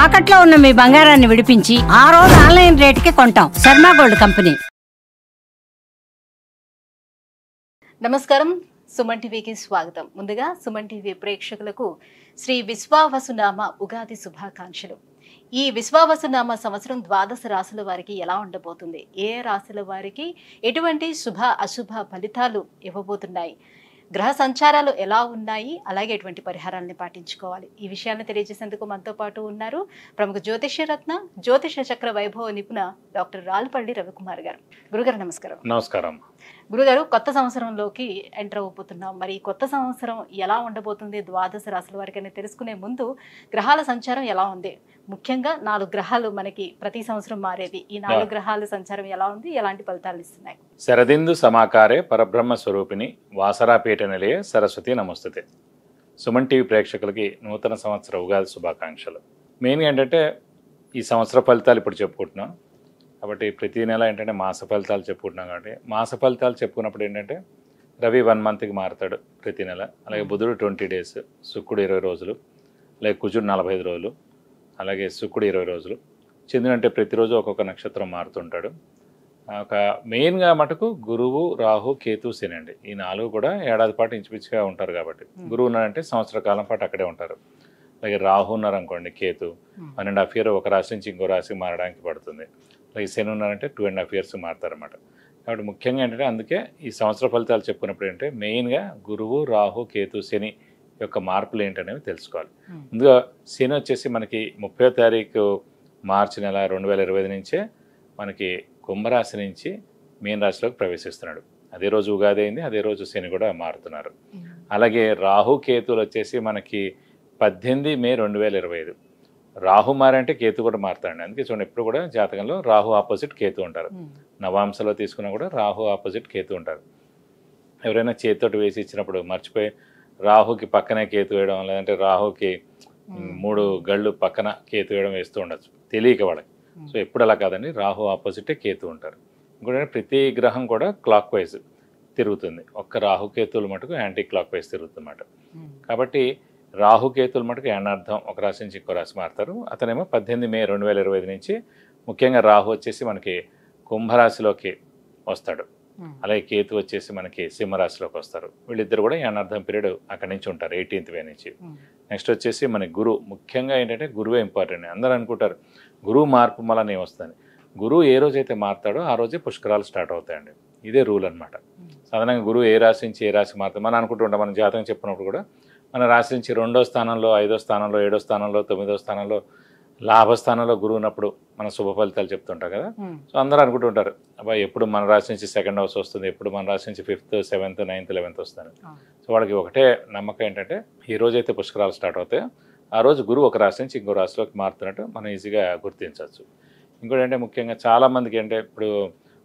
తాకట్లో ఉన్న మీ బంగారాన్ని విడిపించి ఆ రోజు ఆన్లైన్ రేటుకి కొంటాం. Sharma gold company. నమస్కారం, సుమన్ టీవీకి స్వాగతం. ముందుగా సుమన్ టీవీ ప్రేక్షకులకు శ్రీ విశ్వావసునామ ఉగాది శుభాకాంక్షలు. ఈ విశ్వావసునామ సంవత్సరం ద్వాదశ రాశుల వారికి ఎలా ఉండబోతుంది, ఏ రాశుల వారికి ఎటువంటి శుభ అశుభ ఫలితాలు ఇవ్వబోతున్నాయి, గ్రహ సంచారాలు ఎలా ఉన్నాయి, అలాగే ఎటువంటి పరిహారాలను పాటించుకోవాలి, ఈ విషయాన్ని తెలియజేసేందుకు మనతో పాటు ఉన్నారు ప్రముఖ జ్యోతిష్య రత్న జ్యోతిష చక్ర వైభవ నిపుణ డాక్టర్ రాల్పల్లి రవికుమార్ గారు. గురుగారు నమస్కారం. నమస్కారం. గురుగారు, కొత్త సంవత్సరంలోకి ఎంటర్ అవబోతున్నాం. మరి కొత్త సంవత్సరం ఎలా ఉండబోతుంది ద్వాదశ రాశుల వారికి అని తెలుసుకునే ముందు గ్రహాల సంచారం ఎలా ఉంది, ముఖ్యంగా 4 గ్రహాలు మనకి ప్రతి సంవత్సరం మారేది, ఈ 4 గ్రహాల సంచారం ఎలా ఉంది, ఎలాంటి ఫలితాలు ఇస్తున్నాయి? శరదిందు సమాకారే పరబ్రహ్మ స్వరూపిణి వాసరాపీఠ నిలయే సరస్వతి నమస్తుతే. సుమన్ టీవీ ప్రేక్షకులకి నూతన సంవత్సర ఉగాది శుభాకాంక్షలు. మెయిన్గా ఏంటంటే ఈ సంవత్సర ఫలితాలు ఇప్పుడు చెప్పుకుంటున్నాం కాబట్టి ప్రతి నెల ఏంటంటే మాస ఫలితాలు చెప్పుకుంటున్నాం కాబట్టి మాస ఫలితాలు చెప్పుకున్నప్పుడు ఏంటంటే రవి 1 మంత్కి మారుతాడు ప్రతి నెల, అలాగే బుధుడు 20 డేస్, శుక్రుడు 20 రోజులు, అలాగే కుజుడు 45 రోజులు, అలాగే శుక్రుడు 20 రోజులు. చంద్రుడు అంటే ప్రతిరోజు ఒక్కొక్క నక్షత్రం మారుతుంటాడు. ఒక మెయిన్గా మటుకు గురువు, రాహు, కేతు, శని అండి. ఈ 4 కూడా ఏడాది పాటు ఇంచుమించుగా ఉంటారు కాబట్టి గురువు ఉన్నారంటే సంవత్సర కాలం పాటు అక్కడే ఉంటారు. అలాగే రాహు ఉన్నారనుకోండి, కేతు 1.5 ఇయర్ ఒక రాశి నుంచి ఇంకో రాశికి మారడానికి పడుతుంది. అలాగే శని ఉన్నారంటే 2.5 ఇయర్స్ మారుతారన్నమాట. కాబట్టి ముఖ్యంగా ఏంటంటే అందుకే ఈ సంవత్సర ఫలితాలు చెప్పుకున్నప్పుడు ఏంటంటే మెయిన్గా గురువు, రాహు, కేతు, శని యొక్క మార్పులు ఏంటనేవి తెలుసుకోవాలి. ముందుగా శని వచ్చేసి మనకి 30వ తారీఖు మార్చి నెల 2025 నుంచే మనకి కుంభరాశి నుంచి మీన రాశిలోకి ప్రవేశిస్తున్నాడు. అదే రోజు ఉగాది అయింది, అదే రోజు శని కూడా మారుతున్నారు. అలాగే రాహు, కేతులు వచ్చేసి మనకి 18 మే 2025. రాహు మారంటే కేతు కూడా మారుతాడు. అందుకే చూడండి ఎప్పుడు కూడా జాతకంలో రాహు ఆపోజిట్ కేతు ఉంటారు. నవాంశలో తీసుకున్నా కూడా రాహు ఆపోజిట్ కేతు ఉంటారు. ఎవరైనా చేతితోటి వేసి ఇచ్చినప్పుడు మర్చిపోయి రాహుకి పక్కనే కేతు వేయడం, లేదంటే రాహుకి 3 గళ్ళు పక్కన కేతు వేయడం వేస్తూ ఉండొచ్చు తెలియక వాళ్ళకి. సో ఎప్పుడు అలా కాదండి, రాహు ఆపోజిటే కేతు ఉంటారు. ఇంకోటి ప్రతి గ్రహం కూడా క్లాక్ వైజ్ తిరుగుతుంది, ఒక్క రాహుకేతువులు మటుకు యాంటీ క్లాక్ వైజ్ తిరుగుతుందన్నమాట. కాబట్టి రాహుకేతువులు మటుకు ఏనార్థం ఒక రాశి నుంచి ఇంకో రాశి మారుతారు. అతనేమో 18 మే 2025 నుంచి ముఖ్యంగా రాహు వచ్చేసి మనకి కుంభరాశిలోకి వస్తాడు, అలాగే కేతు వచ్చేసి మనకి సింహరాశిలోకి వస్తారు. వీళ్ళిద్దరు కూడా ఏనార్థం పీరియడ్ అక్కడి నుంచి ఉంటారు 18th మే నుంచి. నెక్స్ట్ వచ్చేసి మన గురువు, ముఖ్యంగా ఏంటంటే గురువే ఇంపార్టెంట్. అందరూ అనుకుంటారు గురువు మార్పు వలన ఏమొస్తుంది. గురువు ఏ రోజైతే మారుతాడో ఆ రోజే పుష్కరాలు స్టార్ట్ అవుతాయండి. ఇదే రూల్ అనమాట. సాధారణంగా గురువు ఏ రాశి నుంచి ఏ రాశి మారుతాడు మనం అనుకుంటుంటాం. మన జాతకం చెప్పినప్పుడు కూడా మన రాశి నుంచి 2వ స్థానంలో, 5వ స్థానంలో, 7వ స్థానంలో, 9వ స్థానంలో, లాభస్థానంలో గురువు ఉన్నప్పుడు మన శుభ ఫలితాలు చెప్తుంటాం కదా. సో అందరూ అనుకుంటుంటారు అబ్బాయి ఎప్పుడు మన రాశి నుంచి 2nd హౌస్ వస్తుంది, ఎప్పుడు మన రాశి నుంచి 5th, 7th, 9th, 11th వస్తుంది. సో వాళ్ళకి ఒకటే నమ్మకం ఏంటంటే ఈ రోజైతే పుష్కరాలు స్టార్ట్ అవుతాయో ఆ రోజు గురువు ఒక రాశి నుంచి ఇంకో రాశిలోకి మారుతున్నట్టు మనం ఈజీగా గుర్తించవచ్చు. ఇంకోటి అంటే ముఖ్యంగా చాలామందికి అంటే ఇప్పుడు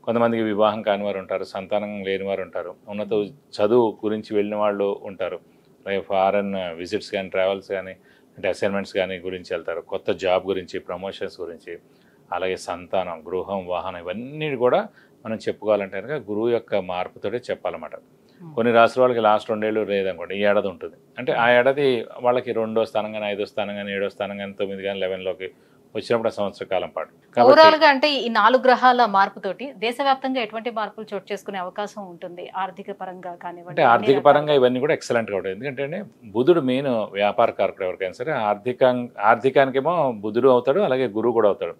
కొంతమందికి వివాహం కాని వారు ఉంటారు, సంతానం లేని వారు ఉంటారు, ఉన్నత చదువు గురించి వెళ్ళిన వాళ్ళు ఉంటారు, అలాగే ఫారెన్ విజిట్స్ కానీ, ట్రావెల్స్ కానీ, అంటే అసైన్మెంట్స్ కానీ గురించి వెళ్తారు, కొత్త జాబ్ గురించి, ప్రమోషన్స్ గురించి, అలాగే సంతానం, గృహం, వాహనం ఇవన్నీ కూడా మనం చెప్పుకోవాలంటే కనుక గురువు యొక్క మార్పుతోటే చెప్పాలన్నమాట. కొన్ని రాష్ట్రాల వాళ్ళకి లాస్ట్ 2 ఏళ్ళు లేదనుకోండి, ఈ ఏడాది ఉంటుంది అంటే ఆ ఏడాది వాళ్ళకి 2వ స్థానం కానీ, 5వ స్థానం కానీ, 7వ స్థానం కానీ, 9 కానీ, 11లోకి వచ్చినప్పుడు ఆ సంవత్సర కాలం పాటు. ఓవరాల్ గా అంటే ఈ 4 గ్రహాల మార్పుతోటి దేశవ్యాప్తంగా ఎటువంటి మార్పులు చోటు చేసుకునే అవకాశం ఉంటుంది ఆర్థిక పరంగా కానివ్వండి? అంటే ఆర్థిక పరంగా ఇవన్నీ కూడా ఎక్సలెంట్గా ఉంటాయి. ఎందుకంటే బుధుడు మెయిన్ వ్యాపార కారకుడు ఎవరికైనా సరే. ఆర్థికానికేమో బుధుడు అవుతాడు, అలాగే గురువు కూడా అవుతాడు.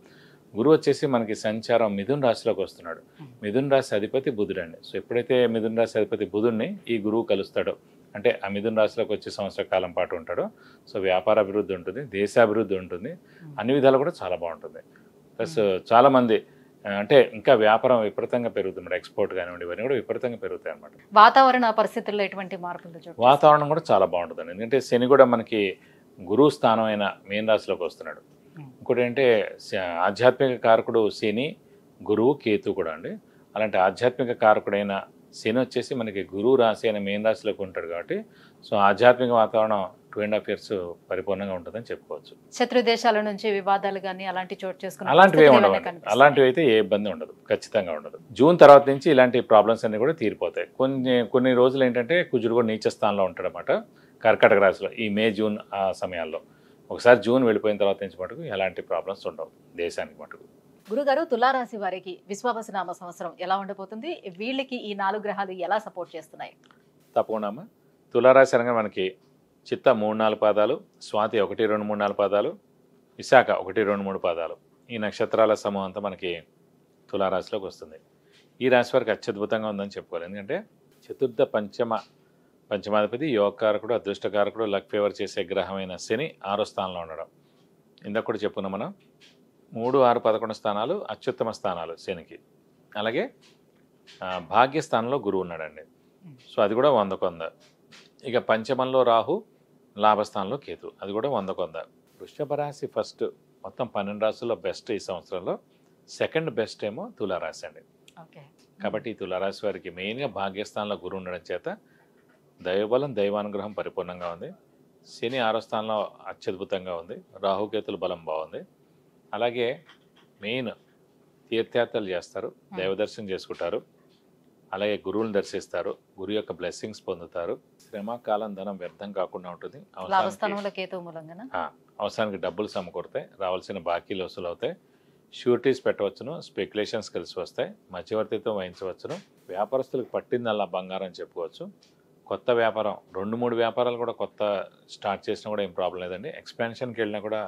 గురువు వచ్చేసి మనకి సంచారం మిథున రాశిలోకి వస్తున్నాడు. మిథున రాశి అధిపతి బుధుడు అండి. సో ఎప్పుడైతే మిథున రాశి అధిపతి బుధుడిని ఈ గురువు కలుస్తాడో అంటే ఆ మిథున రాశిలోకి వచ్చే సంవత్సర కాలం పాటు ఉంటాడో సో వ్యాపార అభివృద్ధి ఉంటుంది, దేశాభివృద్ధి ఉంటుంది, అన్ని విధాలు కూడా చాలా బాగుంటుంది. ప్లస్ చాలామంది అంటే ఇంకా వ్యాపారం విపరీతంగా పెరుగుతుంది, ఎక్స్పోర్ట్ కానివ్వండి ఇవన్నీ కూడా విపరీతంగా పెరుగుతాయి అన్నమాట. వాతావరణ పరిస్థితుల్లో ఎటువంటి మార్పులు? వాతావరణం కూడా చాలా బాగుంటుందండి. ఎందుకంటే శని కూడా మనకి గురువు స్థానం అయిన మీన రాశిలోకి వస్తున్నాడు. ఇంకోటి ఏంటంటే ఆధ్యాత్మిక కారకుడు శని, గురువు, కేతు కూడా అండి. అలాంటి ఆధ్యాత్మిక కారకుడైన శని వచ్చేసి మనకి గురువు రాశి అయిన మీన రాశిలోకి ఉంటాడు కాబట్టి సో ఆధ్యాత్మిక వాతావరణం 2.5 years పరిపూర్ణంగా ఉంటుందని చెప్పుకోవచ్చు. శత్రు దేశాల నుంచి వివాదాలు కానీ అలాంటి చోటు చేసుకుని అలాంటివి ఉండవు. అలాంటివి అయితే ఏ ఇబ్బంది ఉండదు, ఖచ్చితంగా ఉండదు. జూన్ తర్వాత నుంచి ఇలాంటి ప్రాబ్లమ్స్ అన్ని కూడా తీరిపోతాయి. కొన్ని రోజులు ఏంటంటే కుజుడు కూడా నీచ స్థానంలో ఉంటాడు అన్నమాట కర్కాటక రాశిలో ఈ మే జూన్ ఆ సమయాల్లో. ఒకసారి జూన్ వెళ్ళిపోయిన తర్వాత నుంచి మటుకు ఎలాంటి ప్రాబ్లమ్స్ ఉండవు దేశానికి మటుకు. గురుగారు, తులారాశి వారికి విశ్వావసునామ సంవత్సరం ఎలా ఉండబోతుంది? వీళ్ళకి ఈ 4 గ్రహాలు ఎలా సపోర్ట్ చేస్తున్నాయి? తప్పకుండా అమ్మ. తులారాశి అనగా మనకి చిత్త 3-4 పాదాలు, స్వాతి 1-2-3-4 పాదాలు, విశాఖ 1-2-3 పాదాలు, ఈ నక్షత్రాల సమూహం అంతా మనకి తులారాశిలోకి వస్తుంది. ఈ రాశి వారికి అత్యద్భుతంగా ఉందని చెప్పుకోవాలి. ఎందుకంటే చతుర్థ పంచమాధిపతి, యోగకారకుడు, అదృష్టకారకుడు, లక్ ఫేవర్ చేసే గ్రహమైన శని 6వ స్థానంలో ఉండడం. ఇందాక కూడా చెప్పుకున్నాం మనం. 3, 6, 11 స్థానాలు అత్యుత్తమ స్థానాలు శనికి. అలాగే భాగ్యస్థానంలో గురువు ఉన్నాడండి. సో అది కూడా 100/100. ఇక పంచమంలో రాహు, లాభస్థానంలో కేతు, అది కూడా 100/100. వృషభ రాశి ఫస్ట్, మొత్తం 12 రాశుల్లో బెస్ట్ ఈ సంవత్సరంలో. సెకండ్ బెస్ట్ ఏమో తులారాశి అండి. కాబట్టి ఈ తులారాశి వారికి మెయిన్గా భాగ్యస్థానంలో గురువు ఉండడం చేత దైవబలం, దైవానుగ్రహం పరిపూర్ణంగా ఉంది. శని 6వ స్థానంలో అత్యద్భుతంగా ఉంది. రాహుకేతుల బలం బాగుంది. అలాగే మెయిన్ తీర్థయాత్రలు చేస్తారు, దైవదర్శనం చేసుకుంటారు, అలాగే గురువుని దర్శిస్తారు, గురువు యొక్క బ్లెస్సింగ్స్ పొందుతారు. శ్రమ, కాలం, ధనం వ్యర్థం కాకుండా ఉంటుంది. అవసరానికి డబ్బులు సమకూరుతాయి, రావాల్సిన బాకీలు వసూలు అవుతాయి, షూరిటీస్ పెట్టవచ్చును, స్పెక్యులేషన్స్ కలిసి వస్తాయి, మధ్యవర్తితో వహించవచ్చును. వ్యాపారస్తులకు పట్టిందల్లా బంగారం చెప్పుకోవచ్చు. కొత్త వ్యాపారం 2-3 వ్యాపారాలు కూడా కొత్త స్టార్ట్ చేసినా కూడా ఏం ప్రాబ్లం లేదండి. ఎక్స్పాన్షన్కి వెళ్ళినా కూడా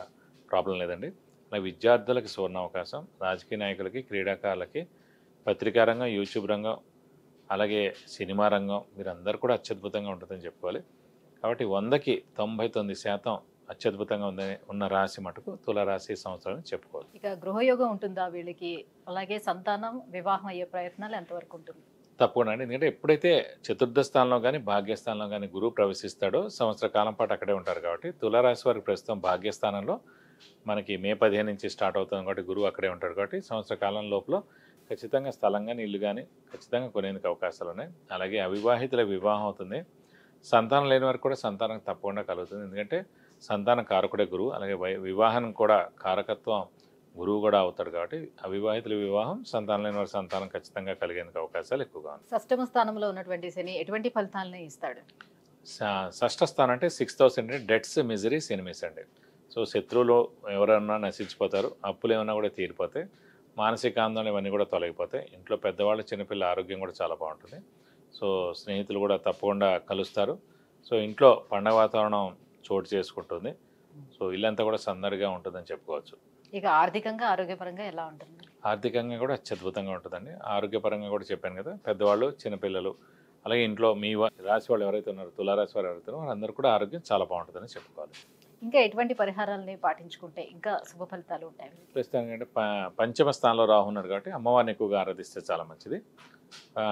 ప్రాబ్లం లేదండి. అలాగే విద్యార్థులకి సువర్ణ అవకాశం, రాజకీయ నాయకులకి, క్రీడాకారులకి, పత్రికా రంగం, యూట్యూబ్ రంగం, అలాగే సినిమా రంగం, మీరందరూ కూడా అత్యద్భుతంగా ఉంటుందని చెప్పుకోవాలి. కాబట్టి 100కి 99% అత్యద్భుతంగా ఉన్న రాశి మటుకు తులారాశి సంవత్సరం చెప్పుకోవాలి. ఇక గృహయోగం ఉంటుందా వీళ్ళకి? అలాగే సంతానం, వివాహం అయ్యే ప్రయత్నాలు ఎంతవరకు ఉంటుంది? తప్పకుండా అండి. ఎందుకంటే ఎప్పుడైతే చతుర్థ స్థానంలో కానీ భాగ్యస్థానంలో కానీ గురువు ప్రవేశిస్తాడో సంవత్సర కాలం పాటు అక్కడే ఉంటారు. కాబట్టి తులారాశి వారికి ప్రస్తుతం భాగ్యస్థానంలో మనకి మే 15 నుంచి స్టార్ట్ అవుతుంది కాబట్టి గురువు అక్కడే ఉంటాడు. కాబట్టి సంవత్సర కాలం లోపల ఖచ్చితంగా స్థలం కానీ ఇల్లు కానీ ఖచ్చితంగా కొనేందుకు అవకాశాలు ఉన్నాయి. అలాగే అవివాహితుల వివాహం అవుతుంది. సంతానం లేని వారికి కూడా సంతానం తప్పకుండా కలుగుతుంది. ఎందుకంటే సంతాన కారకుడే గురువు. అలాగే వివాహం కూడా కారకత్వం గురువు కూడా అవుతాడు. కాబట్టి అవివాహితుల వివాహం, సంతానం లేని వారి సంతానం ఖచ్చితంగా కలిగేందుకు అవకాశాలు ఎక్కువగా ఉన్నాయి. షష్టమ స్థానంలో ఉన్నటువంటి శని ఎటువంటి ఫలితాలను ఇస్తాడు? షష్ఠ స్థానం అంటే 6th హౌస్ అంటే డెట్స్, మిజరీస్, ఎనిమీస్ అండి. సో శత్రువులు ఎవరన్నా నశించిపోతారు, అప్పులు ఏమన్నా కూడా తీరిపోతాయి, మానసిక ఆందోళన ఇవన్నీ కూడా తొలగిపోతాయి. ఇంట్లో పెద్దవాళ్ళు, చిన్నపిల్లల ఆరోగ్యం కూడా చాలా బాగుంటుంది. సో స్నేహితులు కూడా తప్పకుండా కలుస్తారు. సో ఇంట్లో పండగ వాతావరణం చోటు చేసుకుంటుంది. సో ఇల్లంతా కూడా సందడిగా ఉంటుందని చెప్పుకోవచ్చు. ఇక ఆర్థికంగా, ఆరోగ్యపరంగా ఎలా ఉంటుంది? ఆర్థికంగా కూడా అత్యద్భుతంగా ఉంటుందండి. ఆరోగ్యపరంగా కూడా చెప్పాను కదా, పెద్దవాళ్ళు, చిన్నపిల్లలు, అలాగే ఇంట్లో మీ రాశి వాళ్ళు ఎవరైతే ఉన్నారో, తులారాశి వారు ఎవరైతే ఉన్నారో వాళ్ళందరూ కూడా ఆరోగ్యం చాలా బాగుంటుందని చెప్పుకోవాలి. ఇంకా ఎటువంటి పరిహారాలని పాటించుకుంటే ఇంకా శుభ ఫలితాలు ఉంటాయి? ప్రస్తుతానికి అంటే పంచమ స్థానంలో రాహు ఉన్నాడు కాబట్టి అమ్మవారిని ఎక్కువగా ఆరాధిస్తే చాలా మంచిది.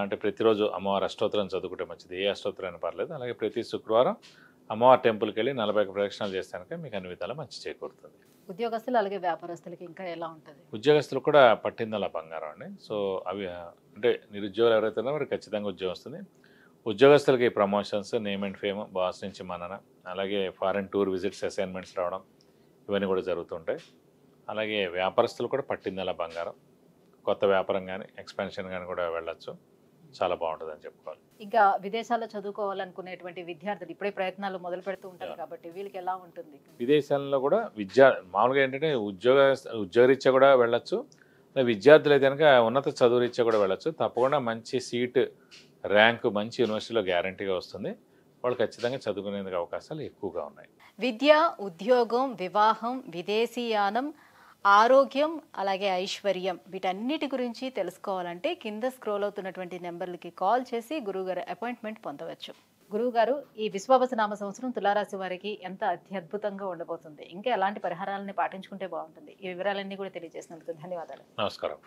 అంటే ప్రతిరోజు అమ్మవారి అష్టోత్తరం చదువుకుంటే మంచిది. ఏ అష్టోత్తరం అయినా పర్లేదు. అలాగే ప్రతి శుక్రవారం అమ్మవారి టెంపుల్కి వెళ్ళి 41 ప్రదక్షిణాలు చేస్తానికి మీకు అన్ని విధాలా మంచి చేకూరుతుంది. ఉద్యోగస్తులు అలాగే వ్యాపారస్తులకి ఇంకా ఎలా ఉంటుంది? ఉద్యోగస్తులు కూడా పట్టిందలా బంగారం అండి. సో అవి అంటే నిరుద్యోగులు ఎవరైతే ఉన్నారో వారికి ఖచ్చితంగా ఉద్యోగం వస్తుంది. ఉద్యోగస్తులకి promotions, name and fame, boss నుంచి మన్నన, అలాగే ఫారెన్ టూర్ విజిట్స్, అసైన్మెంట్స్ రావడం, ఇవన్నీ కూడా జరుగుతుంటాయి. అలాగే వ్యాపారస్తులు కూడా పట్టిందలా బంగారం, కొత్త వ్యాపారం కానీ ఎక్స్పాన్షన్ కానీ కూడా వెళ్ళొచ్చు. చాలా బాగుంటుందని చెప్పుకోవాలి. ఇంకా విదేశాల్లో చదువుకోవాలనుకునేటువంటి విద్యార్థులు ఇప్పుడే ప్రయత్నాలు మొదలు పెడుతూ ఉంటారు కాబట్టి వీళ్ళకి ఎలా ఉంటుంది? విదేశాల్లో కూడా మామూలుగా ఏంటంటే ఉద్యోగరీత్యా కూడా వెళ్ళొచ్చు. విద్యార్థులు అయితే కనుక ఉన్నత చదువు రీత్యా కూడా వెళ్ళొచ్చు. తప్పకుండా మంచి సీట్, ర్యాంకు మంచి యూనివర్సిటీలో గ్యారంటీగా వస్తుంది. వాళ్ళు ఖచ్చితంగా చదువుకునేందుకు అవకాశాలు ఎక్కువగా ఉన్నాయి. విద్య, ఉద్యోగం, వివాహం, విదేశీయానం, ఆరోగ్యం, అలాగే ఐశ్వర్యం, వీటన్నిటి గురించి తెలుసుకోవాలంటే కింద స్క్రోల్ అవుతున్నటువంటి నెంబర్లకి కాల్ చేసి గురువుగారు అపాయింట్మెంట్ పొందవచ్చు. గురువుగారు, ఈ విశ్వావసునామ సంవత్సరం తులారాశి వారికి ఎంత అత్యద్భుతంగా ఉండబోతుంది, ఇంకా ఎలాంటి పరిహారాలని పాటించుకుంటే బాగుంటుంది, ఈ వివరాలన్నీ కూడా తెలియజేసినందుకు ధన్యవాదాలు. నమస్కారం.